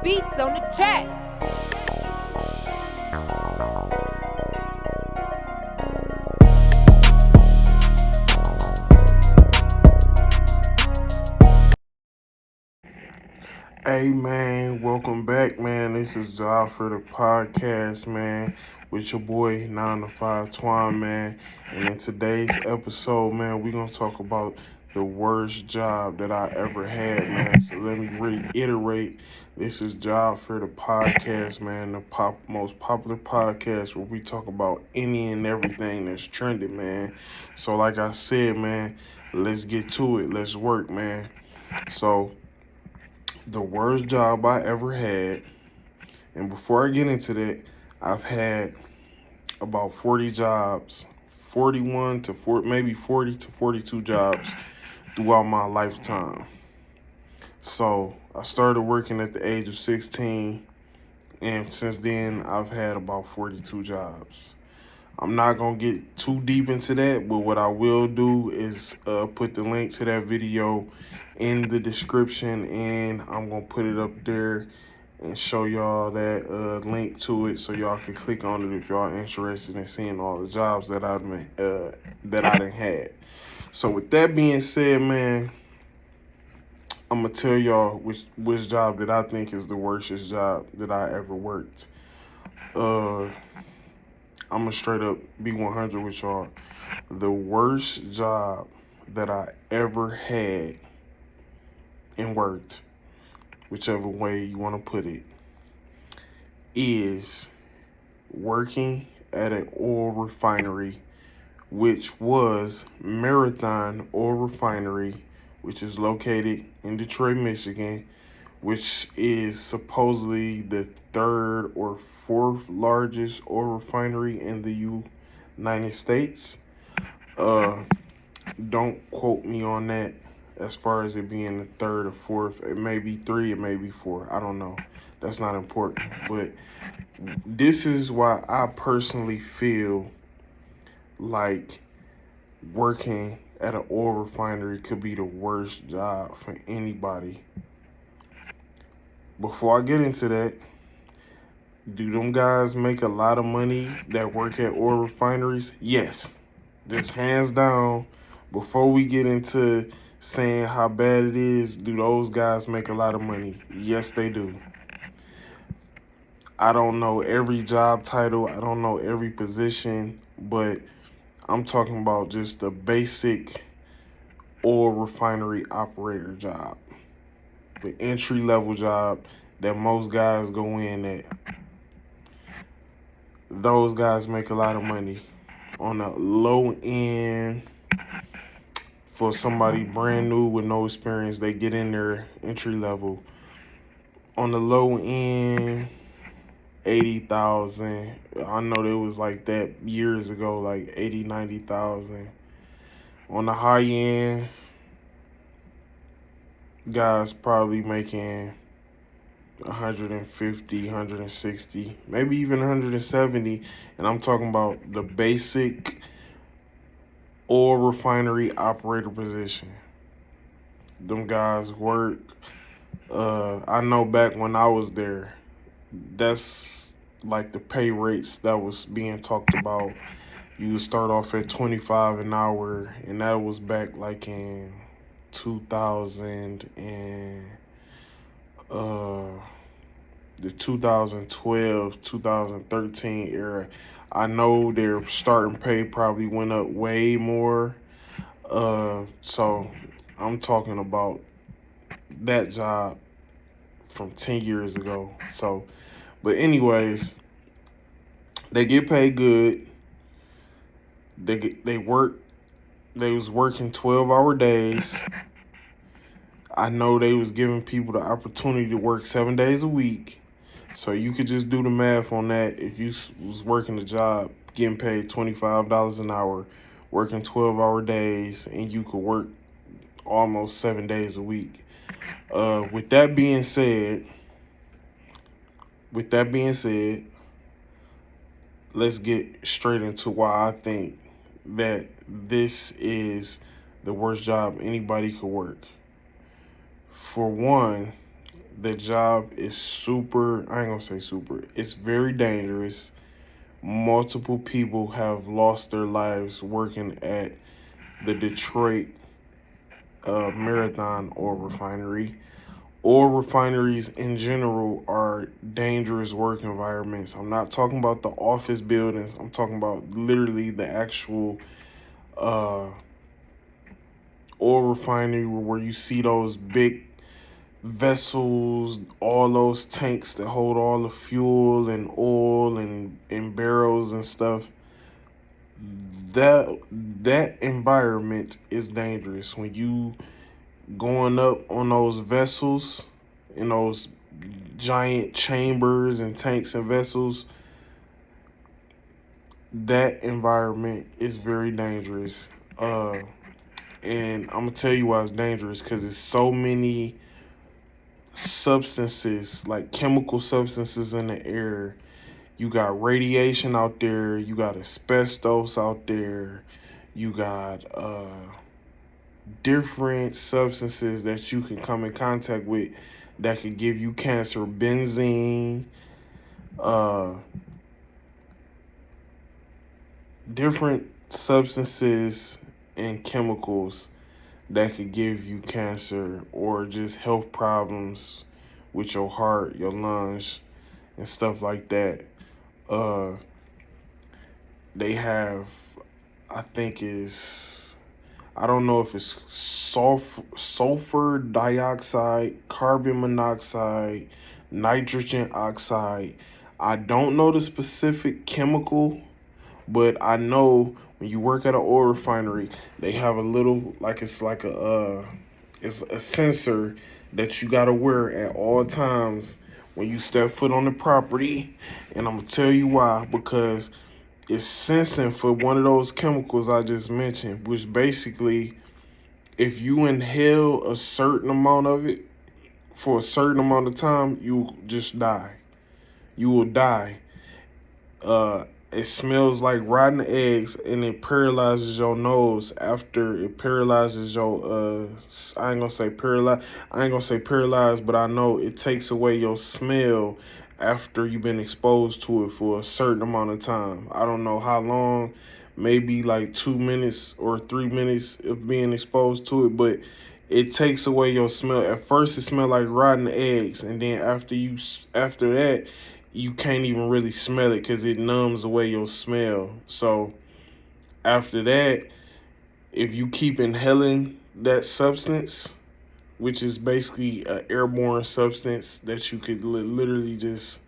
beats on the track. Hey man, welcome back, man. This is Job for the podcast, man, with your boy 9 to 5 Twine, man. And in today's episode, man, we're gonna talk about the worst job that I ever had, man. So let me reiterate, this is Job for the podcast, man, the most popular podcast where we talk about any and everything that's trending, man. So like I said, man, let's get to it. Let's work, man. So the worst job I ever had, and before I get into that, I've had about 40 jobs, 41 to 40, maybe 40 to 42 jobs throughout my lifetime. So I started working at the age of 16, and since then I've had about 42 jobs. I'm not gonna get too deep into that, but what I will do is put the link to that video in the description, and I'm gonna put it up there and show y'all that link to it so y'all can click on it if y'all interested in seeing all the jobs that I done had. So with that being said, man, I'm gonna tell y'all which job that I think is the worstest job that I ever worked. Uh, I'm gonna straight up be 100 with y'all. The worst job that I ever had and worked, whichever way you want to put it, is working at an oil refinery, which was Marathon Oil Refinery, which is located in Detroit, Michigan, which is supposedly the third or fourth largest oil refinery in the United States. Uh, don't quote me on that as far as it being the third or fourth. It may be three, it may be four. I don't know. That's not important. But this is why I personally feel like working at an oil refinery could be the worst job for anybody. Before I get into that, do them guys make a lot of money that work at oil refineries? Yes. Just hands down. Before we get into saying how bad it is, do those guys make a lot of money? Yes, they do. I don't know every job title, I don't know every position, but I'm talking about just the basic oil refinery operator job, the entry level job that most guys go in at. Those guys make a lot of money. On the low end, for somebody brand new with no experience, they get in there entry level. On the low end, 80,000. I know it was like that years ago, like 80, 90,000. On the high end, guys probably making 150, 160, maybe even 170. And I'm talking about the basic oil refinery operator position. Them guys work. I know back when I was there, that's like the pay rates that was being talked about. You would start off at 25 an hour, and that was back like in 2000 and the 2012, 2013 era. I know their starting pay probably went up way more. So I'm talking about that job from 10 years ago. So, but anyways, they get paid good. They work. They was working 12-hour days. I know they was giving people the opportunity to work 7 days a week. So you could just do the math on that. If you was working a job, getting paid $25 an hour, working 12-hour days, and you could work almost 7 days a week. With that being said, let's get straight into why I think that this is the worst job anybody could work. For one, The job is super, I ain't gonna say super, it's very dangerous. Multiple people have lost their lives working at the Detroit Marathon Oil Refinery. Oil refineries in general are dangerous work environments. I'm not talking about the office buildings, I'm talking about literally the actual uh, oil refinery where you see those big vessels, all those tanks that hold all the fuel and oil and barrels and stuff. That environment is dangerous. When you going up on those vessels in those giant chambers and tanks and vessels, that environment is very dangerous. And I'm gonna tell you why it's dangerous, because it's so many substances, like chemical substances in the air. You got radiation out there, you got asbestos out there, you got different substances that you can come in contact with that could give you cancer. Benzene, uh, different substances and chemicals that could give you cancer or just health problems with your heart, your lungs, and stuff like that. Uh, they have, I think is, I don't know if it's sulfur dioxide, carbon monoxide, nitrogen oxide. I don't know the specific chemical, but I know when you work at an oil refinery, they have a little, like it's like it's a sensor that you gotta wear at all times when you step foot on the property. And I'm gonna tell you why, because it's sensing for one of those chemicals I just mentioned, which basically, if you inhale a certain amount of it for a certain amount of time, you just die. You will die. uh it smells like rotten eggs, and it paralyzes your nose. After it paralyzes your I ain't gonna say paralyzed, but I know it takes away your smell after you've been exposed to it for a certain amount of time. I don't know how long, maybe like 2 minutes or 3 minutes of being exposed to it, but it takes away your smell. At first it smelled like rotten eggs, and then after that you can't even really smell it because it numbs away your smell. So after that, if you keep inhaling that substance, which is basically an airborne substance that you could literally just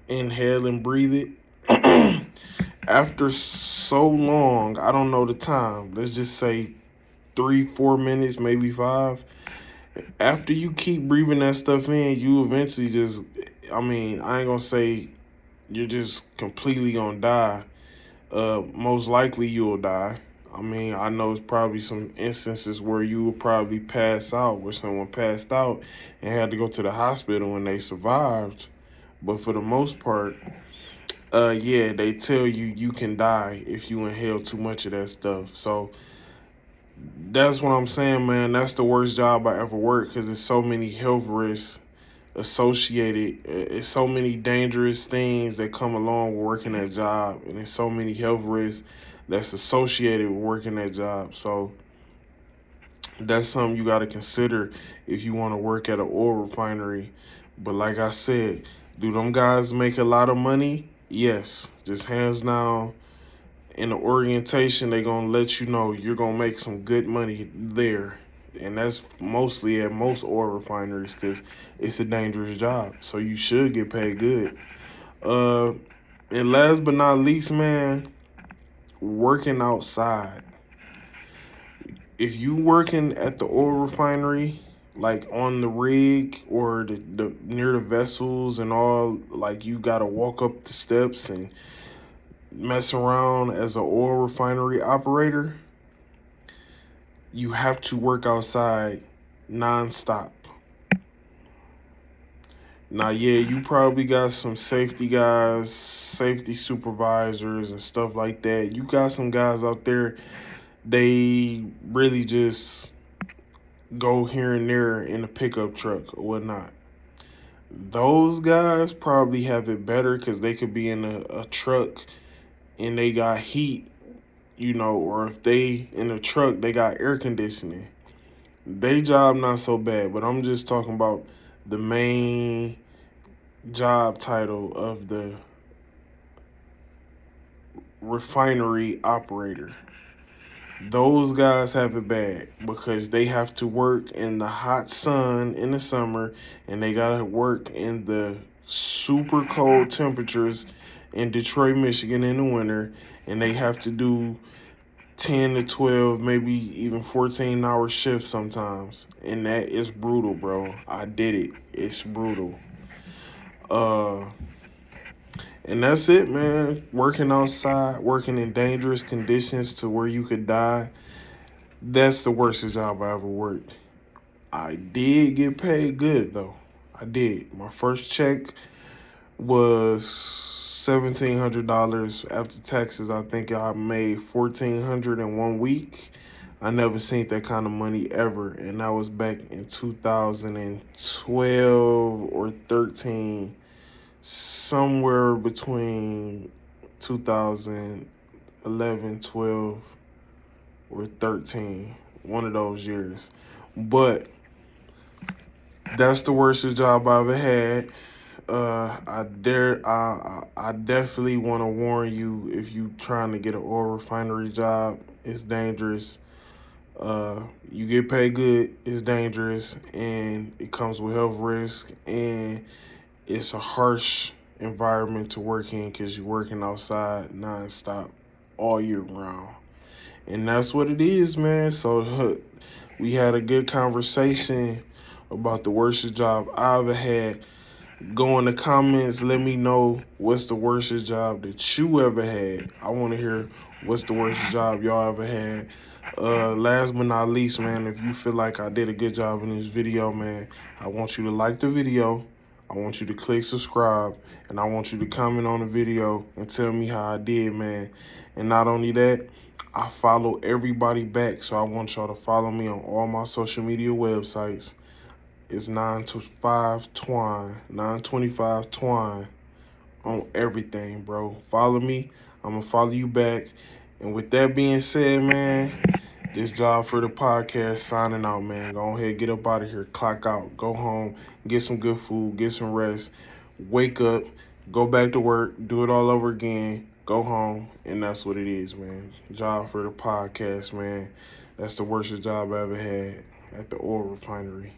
inhale and breathe it, after so long, I don't know the time, let's just say 3, 4 minutes, maybe 5. After you keep breathing that stuff in, you eventually just, I mean, I ain't gonna say you're just completely gonna die. Most likely you'll die. I mean, I know it's probably some instances where you will probably pass out, where someone passed out and had to go to the hospital when they survived. But for the most part, yeah, they tell you you can die if you inhale too much of that stuff. So that's what I'm saying, man. That's the worst job I ever worked, because there's so many health risks associated. It's so many dangerous things that come along with working that job, and there's so many health risks that's associated with working that job. So that's something you got to consider if you want to work at an oil refinery. But like I said, do them guys make a lot of money? Yes, just hands down. In the orientation, they gonna let you know you're gonna make some good money there, and that's mostly at most oil refineries, because it's a dangerous job. So you should get paid good. Uh, and last but not least, man, working outside. If you working at the oil refinery, like on the rig or the near the vessels and all, like you gotta walk up the steps and mess around as an oil refinery operator, you have to work outside nonstop. Now, yeah, you probably got some safety guys, safety supervisors, and stuff like that. You got some guys out there, they really just go here and there in a pickup truck or whatnot. Those guys probably have it better because they could be in a truck and they got heat, or if they in a truck, they got air conditioning. They job not so bad, but I'm just talking about the main job title of the refinery operator. Those guys have it bad because they have to work in the hot sun in the summer and they got to work in the super cold temperatures in Detroit, Michigan in the winter, and they have to do 10 to 12, maybe even 14-hour shifts sometimes. And that is brutal, bro. I did it. It's brutal. Uh and that's it, man. Working outside, working in dangerous conditions to where you could die. That's the worst job I ever worked. I did get paid good though. I did. My first check was $1,700 after taxes. I think I made $1,400 in 1 week. I never seen that kind of money ever, and that was back in 2012 or 13, somewhere between 2011, 12, or 13, one of those years. But that's the worst job I ever had. I definitely want to warn you if you trying to get an oil refinery job, it's dangerous. You get paid good, it's dangerous, and it comes with health risk, and it's a harsh environment to work in because you're working outside nonstop all year round. And that's what it is, man. So we had a good conversation about the worst job I ever had. Go in the comments, let me know what's the worst job that you ever had. I want to hear what's the worst job y'all ever had. Last but not least, man, if you feel like I did a good job in this video, man, I want you to like the video. I want you to click subscribe, and I want you to comment on the video and tell me how I did, man. And not only that, I follow everybody back, so I want y'all to follow me on all my social media websites. It's 925 Twine, 925 Twine on everything, bro. Follow me. I'm going to follow you back. And with that being said, man, this job for the podcast signing out, man. Go ahead, get up out of here, clock out, go home, get some good food, get some rest, wake up, go back to work, do it all over again, go home, and that's what it is, man. Job for the podcast, man. That's the worst job I ever had at the oil refinery.